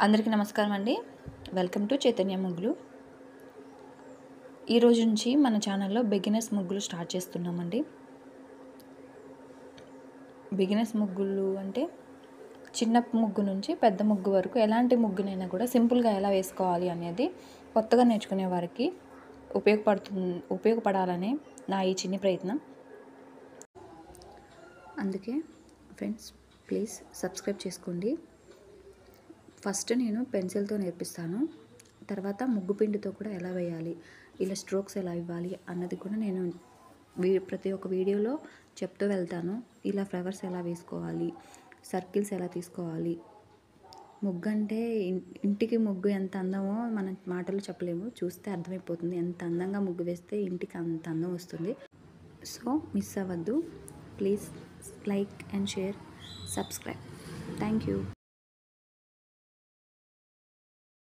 అందరికీ నమస్కారం అండి. వెల్కమ్ టు చైతన్య ముగ్గులు. ఈరోజు నుంచి మన ఛానల్లో బిగినర్స్ ముగ్గులు స్టార్ట్ చేస్తున్నామండి. బిగినర్స్ ముగ్గులు అంటే చిన్న ముగ్గు నుంచి పెద్ద ముగ్గు వరకు ఎలాంటి ముగ్గునైనా కూడా సింపుల్గా ఎలా వేసుకోవాలి అనేది కొత్తగా నేర్చుకునే వారికి ఉపయోగపడాలనే నా ఈ చిన్ని ప్రయత్నం. అందుకే ఫ్రెండ్స్ ప్లీజ్ సబ్స్క్రైబ్ చేసుకోండి. ఫస్ట్ నేను పెన్సిల్తో నేర్పిస్తాను, తర్వాత ముగ్గు పిండితో కూడా ఎలా వేయాలి, ఇలా స్ట్రోక్స్ ఎలా ఇవ్వాలి అన్నది కూడా నేను ప్రతి ఒక్క వీడియోలో చెప్తూ వెళ్తాను. ఇలా ఫ్లవర్స్ ఎలా వేసుకోవాలి, సర్కిల్స్ ఎలా తీసుకోవాలి. ముగ్గు అంటే ఇంటికి ముగ్గు ఎంత అందమో మనం మాటలు చెప్పలేము, చూస్తే అర్థమైపోతుంది. ఎంత అందంగా ముగ్గు వేస్తే ఇంటికి అంత అందం వస్తుంది. సో మిస్ అవ్వద్దు. Please like and share, subscribe. Thank you.